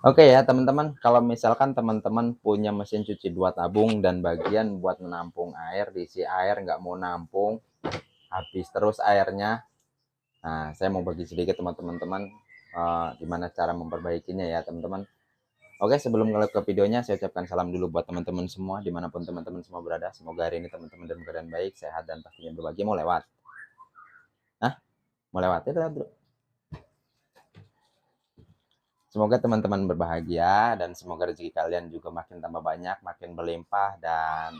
Oke ya teman-teman, kalau misalkan teman-teman punya mesin cuci 2 tabung dan bagian buat menampung air, diisi air nggak mau nampung, habis terus airnya. Nah, saya mau bagi sedikit teman-teman, gimana cara memperbaikinya ya teman-teman. Oke, sebelum ngelanjut ke videonya, saya ucapkan salam dulu buat teman-teman semua, dimanapun teman-teman semua berada. Semoga hari ini teman-teman dalam keadaan baik, sehat, dan pastinya berbahagia. Mau lewat? Nah, mau lewat? Ya, lewat dulu. Semoga teman-teman berbahagia dan semoga rezeki kalian juga makin tambah banyak, makin berlimpah, dan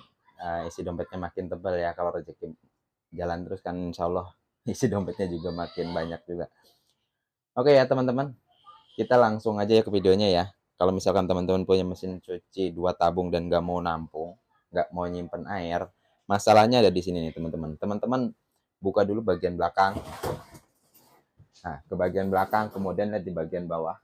isi dompetnya makin tebal ya. Kalau rezeki jalan terus kan insya Allah isi dompetnya juga makin banyak juga. Oke ya teman-teman, kita langsung aja ya ke videonya ya. Kalau misalkan teman-teman punya mesin cuci 2 tabung dan nggak mau nampung, nggak mau nyimpen air, masalahnya ada di sini nih teman-teman. Teman-teman buka dulu bagian belakang. Nah, ke bagian belakang, kemudian lihat di bagian bawah.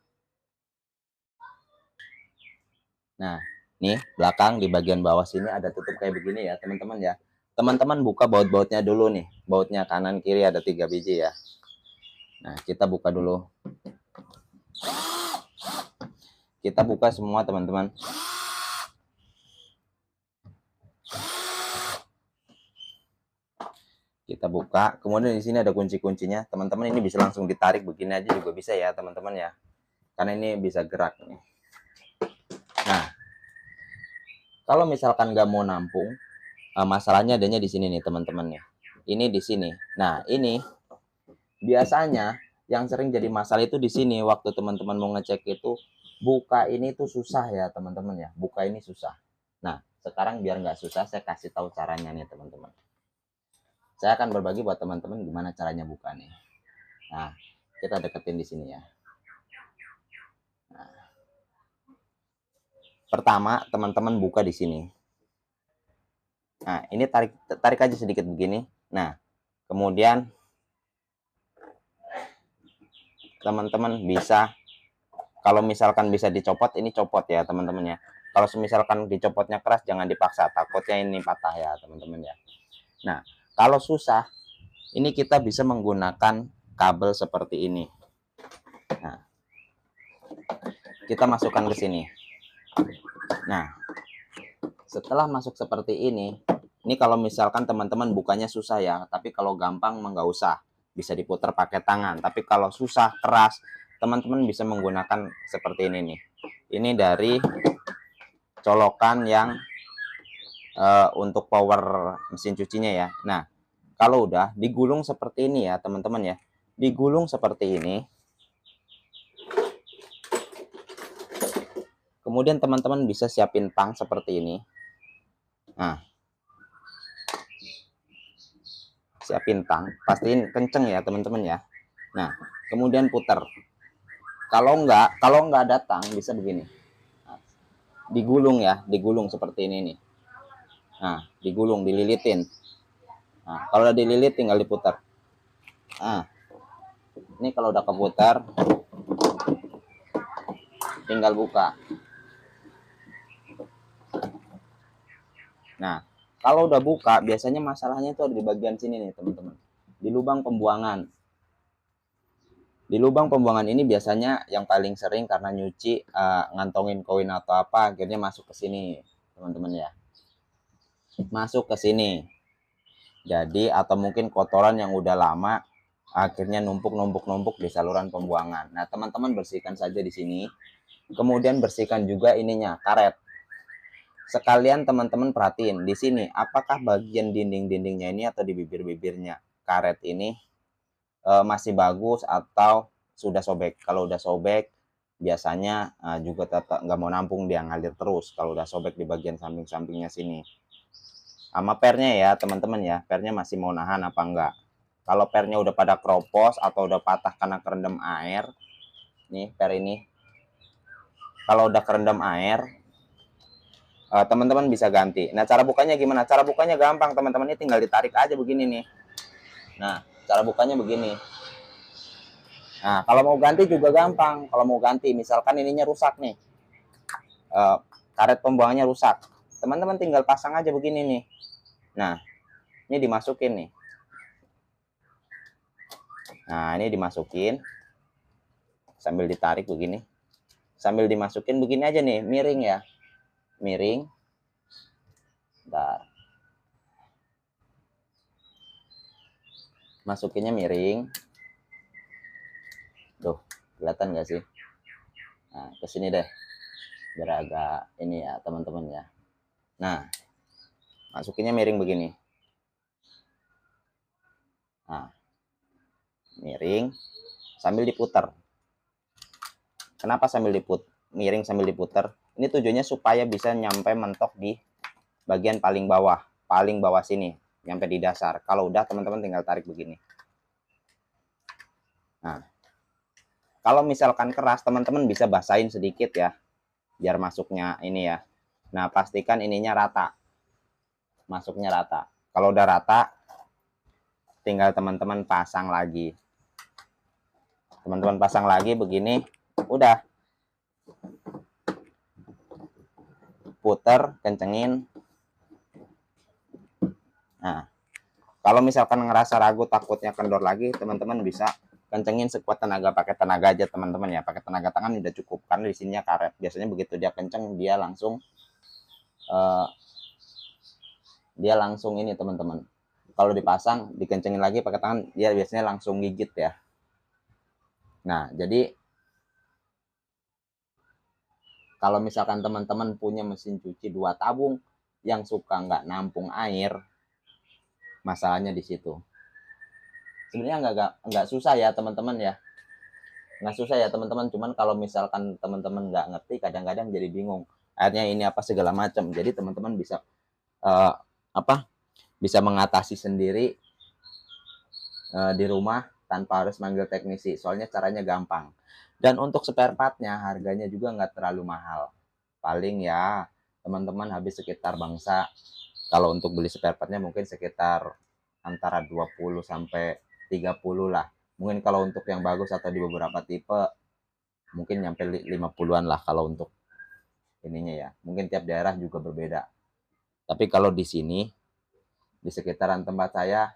Nah, nih belakang di bagian bawah sini ada tutup kayak begini ya teman-teman ya. Teman-teman buka baut-bautnya dulu nih. Bautnya kanan kiri ada 3 biji ya. Nah, kita buka dulu. Kita buka semua teman-teman. Kita buka, kemudian di sini ada kunci-kuncinya. Teman-teman ini bisa langsung ditarik begini aja juga bisa ya teman-teman ya. Karena ini bisa gerak nih. Nah, kalau misalkan nggak mau nampung, masalahnya adanya di sini nih teman-teman ya. Ini di sini. Nah, ini biasanya yang sering jadi masalah itu di sini waktu teman-teman mau ngecek itu buka ini tuh susah ya teman-teman ya. Buka ini susah. Nah, sekarang biar nggak susah saya kasih tahu caranya nih teman-teman. Saya akan berbagi buat teman-teman gimana caranya buka nih. Nah, kita deketin di sini ya. Nah, pertama teman-teman buka di sini. Nah, ini tarik aja sedikit begini. Nah, kemudian teman-teman bisa, kalau misalkan bisa dicopot, ini copot ya teman-teman ya. Kalau misalkan dicopotnya keras jangan dipaksa, takutnya ini patah ya teman-teman ya. Nah, kalau susah, ini kita bisa menggunakan kabel seperti ini. Nah, kita masukkan ke sini. Nah, setelah masuk seperti ini kalau misalkan teman-teman bukanya susah ya, tapi kalau gampang mah nggak usah, bisa diputar pakai tangan. Tapi kalau susah keras, teman-teman bisa menggunakan seperti ini nih. Ini dari colokan yang untuk power mesin cucinya ya. Nah, kalau udah digulung seperti ini ya teman-teman ya, digulung seperti ini, kemudian teman-teman bisa siapin tang seperti ini. Nah, siapin tang, pastiin kenceng ya teman-teman ya. Nah, kemudian putar. Kalau nggak datang bisa begini. Nah, digulung ya, digulung seperti ini nih. Nah, digulung, dililitin. Nah, kalau udah dililit tinggal diputar. Nah, ini kalau udah keputar tinggal buka. Nah, kalau udah buka biasanya masalahnya itu ada di bagian sini nih teman-teman, di lubang pembuangan. Di lubang pembuangan ini biasanya yang paling sering karena nyuci, ngantongin koin atau apa akhirnya masuk ke sini teman-teman ya, masuk ke sini. Jadi atau mungkin kotoran yang udah lama akhirnya numpuk di saluran pembuangan. Nah, teman-teman bersihkan saja di sini. Kemudian bersihkan juga ininya, karet. Sekalian teman-teman perhatiin di sini, apakah bagian dinding-dindingnya ini atau di bibir-bibirnya karet ini masih bagus atau sudah sobek. Kalau udah sobek, biasanya juga tetap nggak mau nampung, dia ngalir terus. Kalau udah sobek di bagian samping-sampingnya sini. Sama pernya ya teman-teman ya, pernya masih mau nahan apa enggak. Kalau pernya udah pada kropos atau udah patah karena kerendam air, nih per ini, kalau udah kerendam air, teman-teman bisa ganti. Nah, cara bukanya gimana? Cara bukanya gampang teman-teman, ini tinggal ditarik aja begini nih. Nah, cara bukanya begini. Nah, kalau mau ganti juga gampang. Kalau mau ganti, misalkan ininya rusak nih, karet pembuangannya rusak, teman-teman tinggal pasang aja begini nih. Nah, ini dimasukin nih. Nah, ini dimasukin sambil ditarik begini. sambil dimasukin begini aja nih, miring ya, miring. Bentar. Masukinnya miring. Tuh, kelihatan nggak sih? Nah, ke sini deh. Biar agak ini ya, teman-teman ya. Nah, masukinnya miring begini. Nah, miring sambil diputar. Kenapa sambil miring sambil diputar? Ini tujuannya supaya bisa nyampe mentok di bagian paling bawah sini, nyampe di dasar. Kalau udah, teman-teman tinggal tarik begini. Nah, kalau misalkan keras, teman-teman bisa basahin sedikit ya, biar masuknya ini ya. Nah, pastikan ininya rata, masuknya rata. Kalau udah rata, tinggal teman-teman pasang lagi. Teman-teman pasang lagi begini, udah. Puter, kencengin. Nah, kalau misalkan ngerasa ragu takutnya kendor lagi, teman-teman bisa kencengin sekuat tenaga, pakai tenaga aja teman-teman ya, pakai tenaga tangan udah cukup, karena di sininya karet. Biasanya begitu dia kenceng, dia langsung ini teman-teman. Kalau dipasang, dikencengin lagi pakai tangan, dia biasanya langsung gigit ya. Nah, jadi kalau misalkan teman-teman punya mesin cuci 2 tabung yang suka nggak nampung air, masalahnya di situ. Sebenarnya nggak susah ya teman-teman ya, nggak susah ya teman-teman, cuman kalau misalkan teman-teman nggak ngerti, kadang-kadang jadi bingung airnya ini apa segala macam. Jadi teman-teman bisa bisa mengatasi sendiri di rumah tanpa harus manggil teknisi, soalnya caranya gampang. Dan untuk spare partnya harganya juga nggak terlalu mahal, paling ya teman-teman habis sekitar bangsa, kalau untuk beli spare partnya mungkin sekitar antara 20 sampai 30 lah. Mungkin kalau untuk yang bagus atau di beberapa tipe mungkin nyampe 50-an lah kalau untuk ininya ya. Mungkin tiap daerah juga berbeda. Tapi kalau di sini, di sekitaran tempat saya,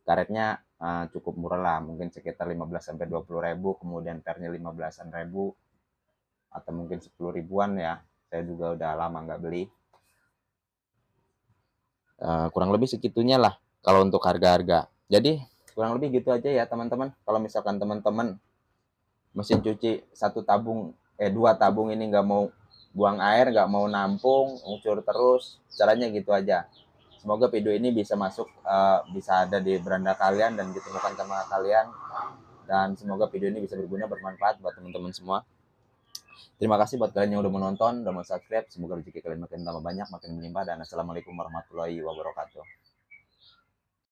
karetnya cukup murah lah. Mungkin sekitar 15-20 ribu, kemudian pernya 15-an ribu, atau mungkin 10 ribuan ya. Saya juga udah lama nggak beli. Kurang lebih segitunya lah kalau untuk harga-harga. Jadi kurang lebih gitu aja ya teman-teman. Kalau misalkan teman-teman mesin cuci 2 tabung ini nggak mau buang air, nggak mau nampung, ngucur terus, caranya gitu aja. Semoga video ini bisa masuk, bisa ada di beranda kalian dan ditemukan sama kalian, dan semoga video ini bisa berguna, bermanfaat buat teman-teman semua. Terima kasih buat kalian yang udah menonton, udah mau subscribe. Semoga rezeki kalian makin tambah banyak, makin melimpah, dan assalamualaikum warahmatullahi wabarakatuh.